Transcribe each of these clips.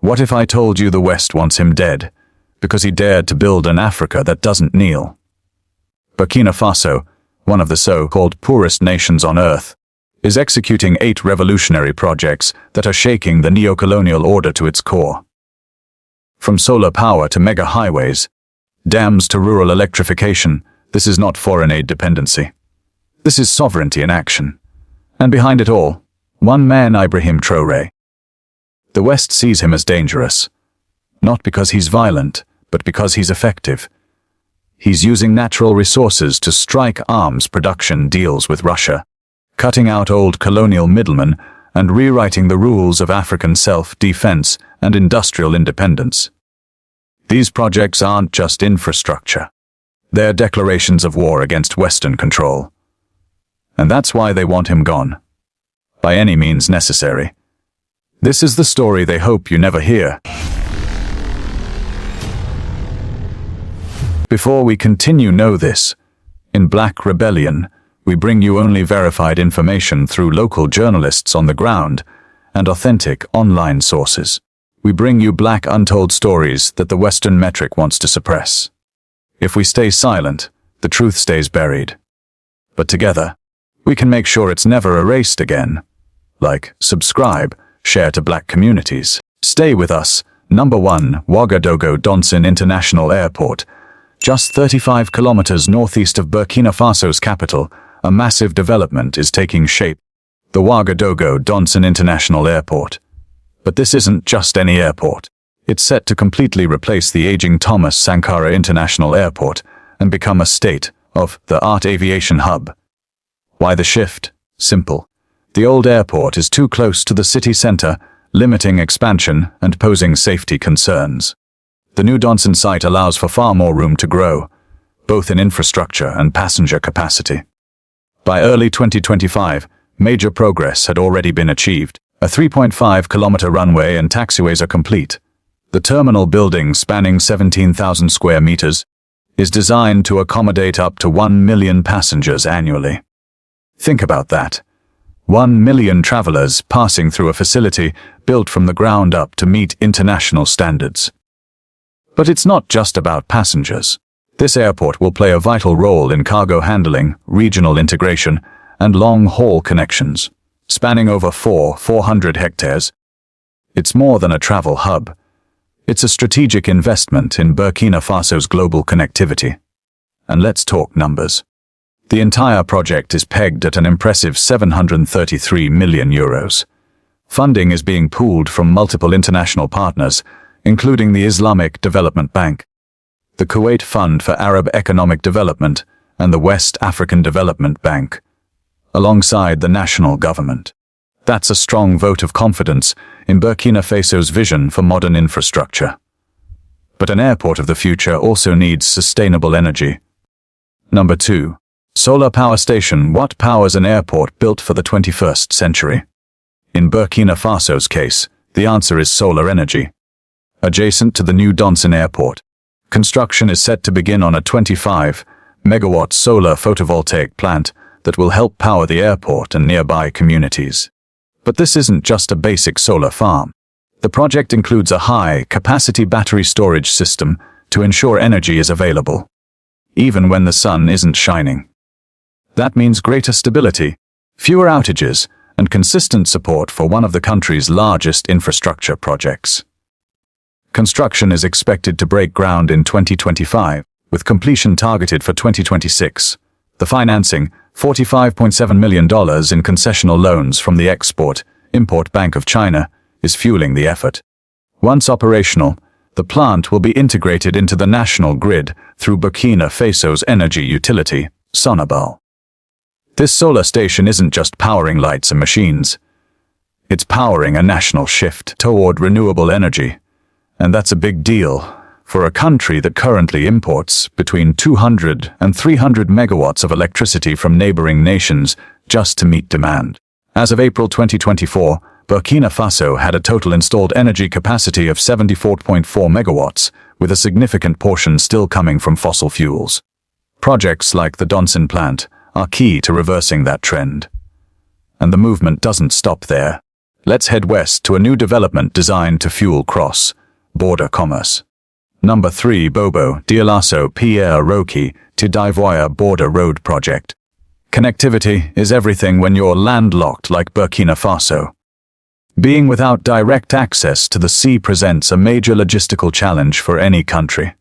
What if I told you the West wants him dead, because he dared to build an Africa that doesn't kneel? Burkina Faso, one of the so-called poorest nations on earth, is executing 8 revolutionary projects that are shaking the neo-colonial order to its core. From solar power to mega highways, dams to rural electrification, this is not foreign aid dependency. This is sovereignty in action. And behind it all, one man, Ibrahim Traoré. The West sees him as dangerous, not because he's violent, but because he's effective. He's using natural resources to strike arms production deals with Russia, cutting out old colonial middlemen and rewriting the rules of African self-defense and industrial independence. These projects aren't just infrastructure. They're declarations of war against Western control. And that's why they want him gone, by any means necessary. This is the story they hope you never hear. Before we continue, know this. In Black Rebellion, we bring you only verified information through local journalists on the ground and authentic online sources. We bring you black untold stories that the Western metric wants to suppress. If we stay silent, the truth stays buried. But together, we can make sure it's never erased again. Like, subscribe, share to black communities. Stay with us. Number 1, Ouagadougou International Airport. Just 35 kilometers northeast of Burkina Faso's capital, a massive development is taking shape. The Ouagadougou International Airport. But this isn't just any airport. It's set to completely replace the aging Thomas Sankara International Airport and become a state-of-the-art aviation hub. Why the shift? Simple. The old airport is too close to the city center, limiting expansion and posing safety concerns. The new Donson site allows for far more room to grow, both in infrastructure and passenger capacity. By early 2025, major progress had already been achieved. A 3.5-kilometer runway and taxiways are complete. The terminal building, spanning 17,000 square meters, is designed to accommodate up to 1 million passengers annually. Think about that. 1 million travelers passing through a facility built from the ground up to meet international standards. But it's not just about passengers. This airport will play a vital role in cargo handling, regional integration, and long-haul connections, spanning over 400 hectares. It's more than a travel hub. It's a strategic investment in Burkina Faso's global connectivity. And let's talk numbers. The entire project is pegged at an impressive 733 million euros. Funding is being pooled from multiple international partners, including the Islamic Development Bank, the Kuwait Fund for Arab Economic Development, and the West African Development Bank, alongside the national government. That's a strong vote of confidence in Burkina Faso's vision for modern infrastructure. But an airport of the future also needs sustainable energy. Number 2. Solar power station. What powers an airport built for the 21st century? In Burkina Faso's case, the answer is solar energy. Adjacent to the new Donson Airport, construction is set to begin on a 25-megawatt solar photovoltaic plant that will help power the airport and nearby communities. But this isn't just a basic solar farm. The project includes a high-capacity battery storage system to ensure energy is available, even when the sun isn't shining. That means greater stability, fewer outages, and consistent support for one of the country's largest infrastructure projects. Construction is expected to break ground in 2025, with completion targeted for 2026. The financing, $45.7 million in concessional loans from the Export-Import Bank of China, is fueling the effort. Once operational, the plant will be integrated into the national grid through Burkina Faso's energy utility, Sonabel. This solar station isn't just powering lights and machines. It's powering a national shift toward renewable energy. And that's a big deal for a country that currently imports between 200 and 300 megawatts of electricity from neighboring nations just to meet demand. As of April 2024, Burkina Faso had a total installed energy capacity of 74.4 megawatts, with a significant portion still coming from fossil fuels. Projects like the Donson plant are key to reversing that trend. And the movement doesn't stop there. Let's head west to a new development designed to fuel cross-border commerce. Number 3. Bobo Dioulasso Pierre Roque to d'Ivoire Border Road Project. Connectivity is everything when you're landlocked like Burkina Faso. Being without direct access to the sea presents a major logistical challenge for any country,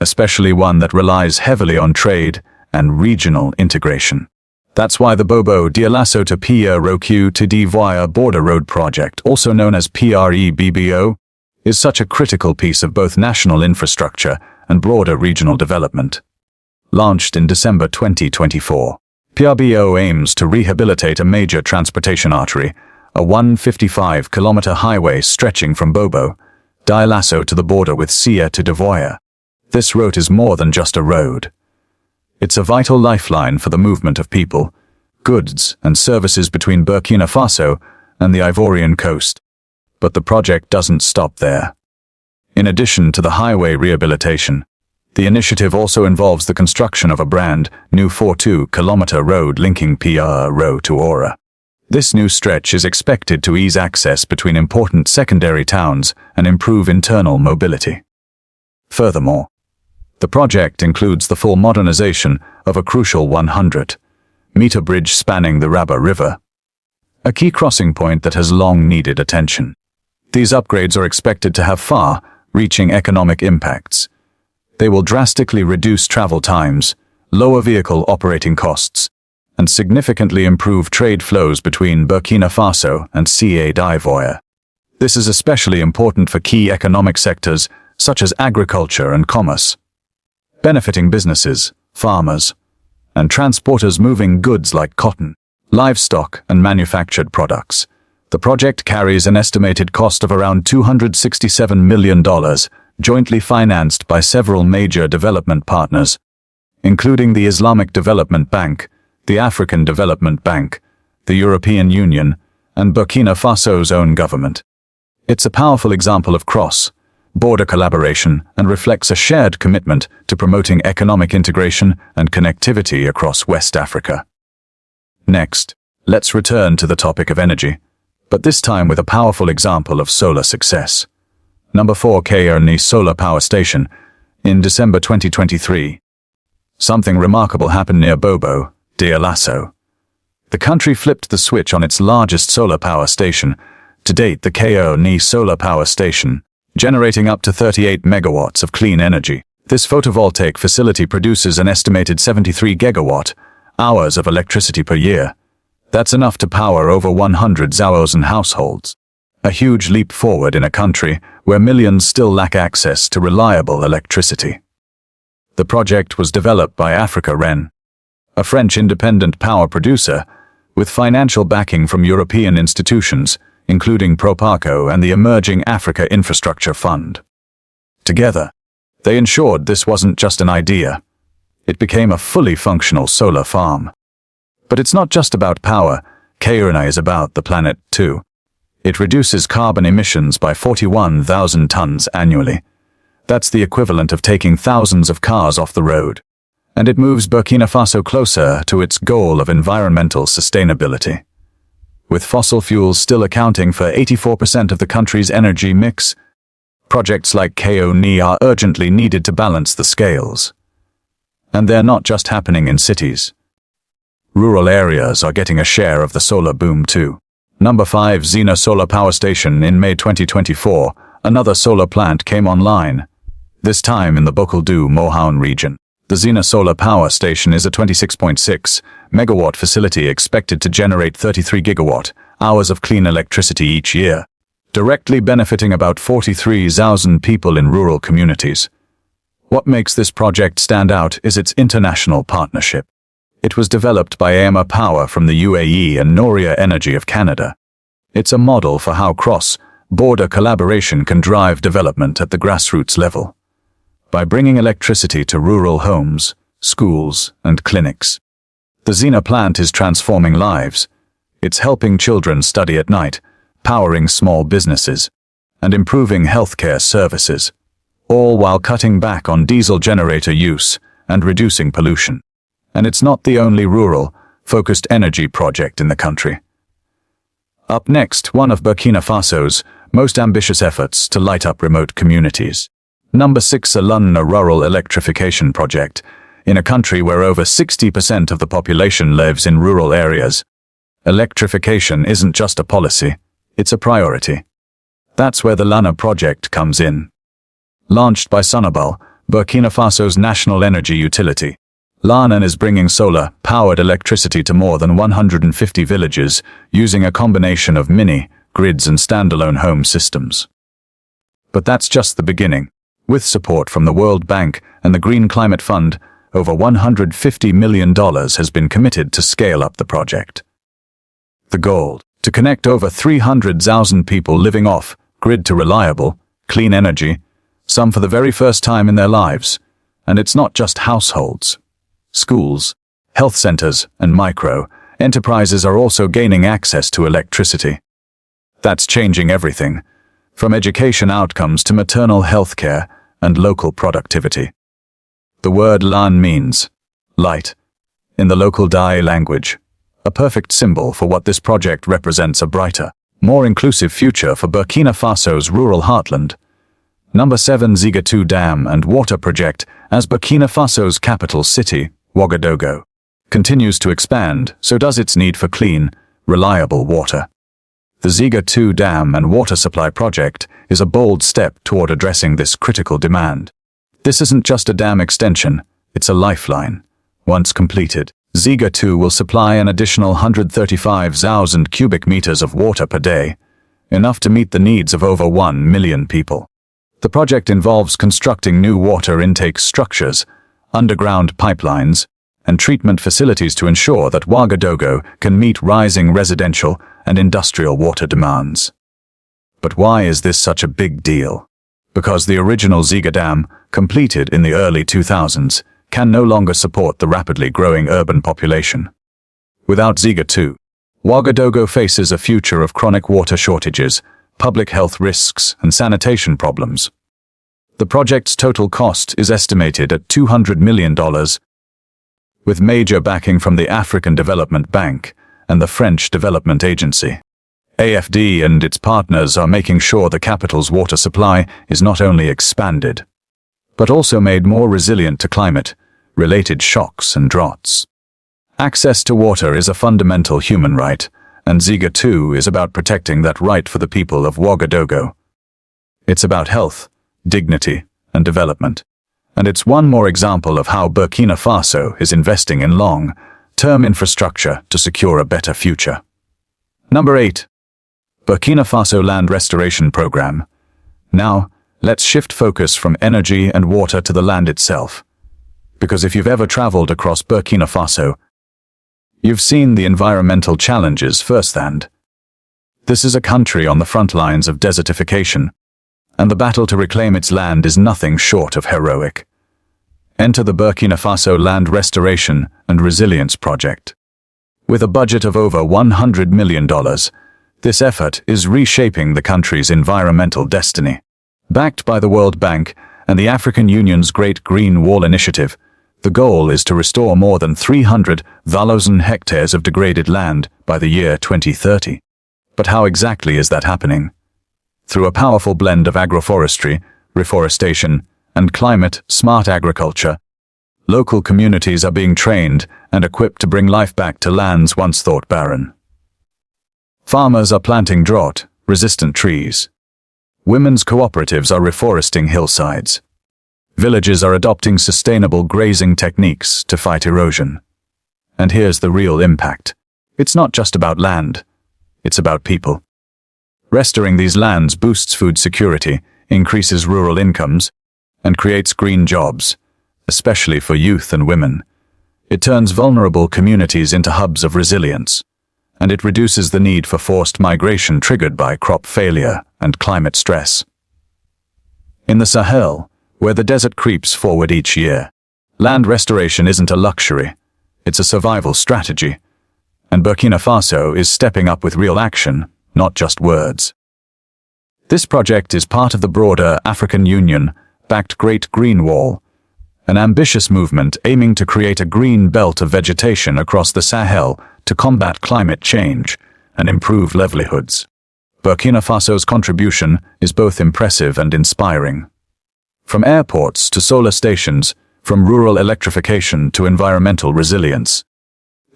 especially one that relies heavily on trade and regional integration. That's why the Bobo Dioulasso to Pierre Roque to d'Ivoire Border Road Project, also known as PREBBO, is such a critical piece of both national infrastructure and broader regional development. Launched in December 2024, PRBO aims to rehabilitate a major transportation artery, a 155-kilometer highway stretching from Bobo Dioulasso to the border with Côte d'Ivoire. This route is more than just a road. It's a vital lifeline for the movement of people, goods, and services between Burkina Faso and the Ivorian coast. But the project doesn't stop there. In addition to the highway rehabilitation, the initiative also involves the construction of a brand new 42-kilometer road linking Ro to Ora. This new stretch is expected to ease access between important secondary towns and improve internal mobility. Furthermore, the project includes the full modernization of a crucial 100-meter bridge spanning the Rabba River, a key crossing point that has long needed attention. These upgrades are expected to have far-reaching economic impacts. They will drastically reduce travel times, lower vehicle operating costs, and significantly improve trade flows between Burkina Faso and Côte d'Ivoire. This is especially important for key economic sectors such as agriculture and commerce, benefiting businesses, farmers, and transporters moving goods like cotton, livestock, and manufactured products. The project carries an estimated cost of around $267 million, jointly financed by several major development partners, including the Islamic Development Bank, the African Development Bank, the European Union, and Burkina Faso's own government. It's a powerful example of cross-border collaboration and reflects a shared commitment to promoting economic integration and connectivity across West Africa. Next, let's return to the topic of energy, but this time with a powerful example of solar success. Number 4. Xeno Solar Power Station. In December 2023, something remarkable happened near Bobo Dioulasso. The country flipped the switch on its largest solar power station, to date the Xeno Solar Power Station, generating up to 38 megawatts of clean energy. This photovoltaic facility produces an estimated 73 gigawatt-hours of electricity per year. That's enough to power over 100 Zaosan households. A huge leap forward in a country where millions still lack access to reliable electricity. The project was developed by Africa Ren, a French independent power producer, with financial backing from European institutions, including Proparco and the Emerging Africa Infrastructure Fund. Together, they ensured this wasn't just an idea. It became a fully functional solar farm. But it's not just about power. Xeno is about the planet, too. It reduces carbon emissions by 41,000 tons annually. That's the equivalent of taking thousands of cars off the road. And it moves Burkina Faso closer to its goal of environmental sustainability. With fossil fuels still accounting for 84% of the country's energy mix, projects like Xeno are urgently needed to balance the scales. And they're not just happening in cities. Rural areas are getting a share of the solar boom too. Number 5. Xeno Solar Power Station. In May 2024, another solar plant came online, this time in the Ouagadougou Mohaon region. The Xeno Solar Power Station is a 26.6 megawatt facility expected to generate 33 gigawatt-hours of clean electricity each year, directly benefiting about 43,000 people in rural communities. What makes this project stand out is its international partnership. It was developed by AMA Power from the UAE and Noria Energy of Canada. It's a model for how cross-border collaboration can drive development at the grassroots level, by bringing electricity to rural homes, schools, and clinics. The Xeno plant is transforming lives. It's helping children study at night, powering small businesses, and improving healthcare services, all while cutting back on diesel generator use and reducing pollution. And it's not the only rural-focused energy project in the country. Up next, one of Burkina Faso's most ambitious efforts to light up remote communities. Number 6, a Luna rural electrification project. In a country where over 60% of the population lives in rural areas, electrification isn't just a policy, it's a priority. That's where the Luna project comes in. Launched by Sonabel, Burkina Faso's national energy utility, Luna is bringing solar-powered electricity to more than 150 villages using a combination of mini-grids and standalone home systems. But that's just the beginning. With support from the World Bank and the Green Climate Fund, over $150 million has been committed to scale up the project. The goal: to connect over 300,000 people living off-grid to reliable, clean energy, some for the very first time in their lives. And it's not just households. Schools, health centers, and micro-enterprises are also gaining access to electricity. That's changing everything, from education outcomes to maternal health care and local productivity. The word Lan means light in the local Dai language, a perfect symbol for what this project represents: a brighter, more inclusive future for Burkina Faso's rural heartland. Number 7, Ziga 2 Dam and Water Project. As Burkina Faso's capital city, Ouagadougou, continues to expand, so does its need for clean, reliable water. The Ziga 2 Dam and Water Supply Project is a bold step toward addressing this critical demand. This isn't just a dam extension, it's a lifeline. Once completed, Ziga 2 will supply an additional 135,000 cubic meters of water per day, enough to meet the needs of over 1 million people. The project involves constructing new water intake structures, underground pipelines, and treatment facilities to ensure that Ouagadougou can meet rising residential and industrial water demands. But why is this such a big deal? Because the original Ziga Dam, completed in the early 2000s, can no longer support the rapidly growing urban population. Without Ziga 2, Ouagadougou faces a future of chronic water shortages, public health risks, and sanitation problems. The project's total cost is estimated at $200 million, with major backing from the African Development Bank and the French Development Agency. AFD and its partners are making sure the capital's water supply is not only expanded, but also made more resilient to climate-related shocks and droughts. Access to water is a fundamental human right, and Ziga 2 is about protecting that right for the people of Ouagadougou. It's about health, dignity, and development. And it's one more example of how Burkina Faso is investing in long-term infrastructure to secure a better future. Number 8. Burkina Faso Land Restoration Program. Now, let's shift focus from energy and water to the land itself. Because if you've ever traveled across Burkina Faso, you've seen the environmental challenges firsthand. This is a country on the front lines of desertification, and the battle to reclaim its land is nothing short of heroic. Enter the Burkina Faso Land Restoration and Resilience Project. With a budget of over $100 million, this effort is reshaping the country's environmental destiny. Backed by the World Bank and the African Union's Great Green Wall Initiative, the goal is to restore more than 300,000 hectares of degraded land by the year 2030. But how exactly is that happening? Through a powerful blend of agroforestry, reforestation, and climate-smart agriculture, local communities are being trained and equipped to bring life back to lands once thought barren. Farmers are planting drought-resistant trees. Women's cooperatives are reforesting hillsides. Villages are adopting sustainable grazing techniques to fight erosion. And here's the real impact. It's not just about land, it's about people. Restoring these lands boosts food security, increases rural incomes, and creates green jobs, especially for youth and women. It turns vulnerable communities into hubs of resilience, and it reduces the need for forced migration triggered by crop failure and climate stress. In the Sahel, where the desert creeps forward each year, land restoration isn't a luxury, it's a survival strategy, and Burkina Faso is stepping up with real action, not just words. This project is part of the broader African Union-backed Great Green Wall, an ambitious movement aiming to create a green belt of vegetation across the Sahel to combat climate change and improve livelihoods. Burkina Faso's contribution is both impressive and inspiring. From airports to solar stations, from rural electrification to environmental resilience,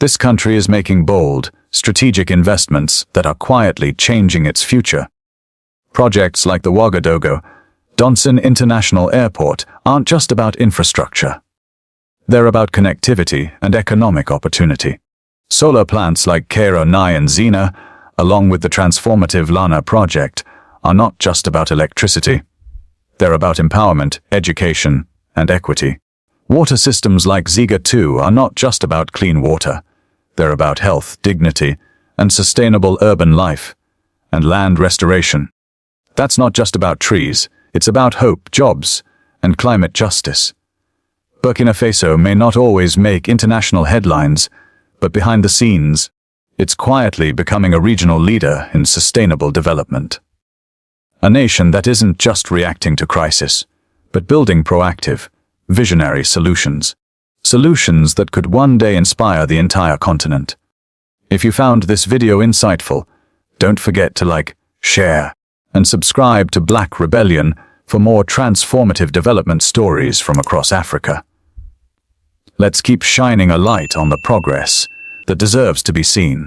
this country is making bold, strategic investments that are quietly changing its future. Projects like the Ouagadougou International Airport aren't just about infrastructure. They're about connectivity and economic opportunity. Solar plants like Xeno and Ziga, along with the transformative Lana project, are not just about electricity. They're about empowerment, education, and equity. Water systems like Ziga too are not just about clean water. They're about health, dignity, and sustainable urban life, and land restoration. That's not just about trees, it's about hope, jobs, and climate justice. Burkina Faso may not always make international headlines, but behind the scenes, it's quietly becoming a regional leader in sustainable development. A nation that isn't just reacting to crisis, but building proactive, visionary solutions. Solutions that could one day inspire the entire continent. If you found this video insightful, don't forget to like, share, and subscribe to Black Rebellion for more transformative development stories from across Africa. Let's keep shining a light on the progress that deserves to be seen.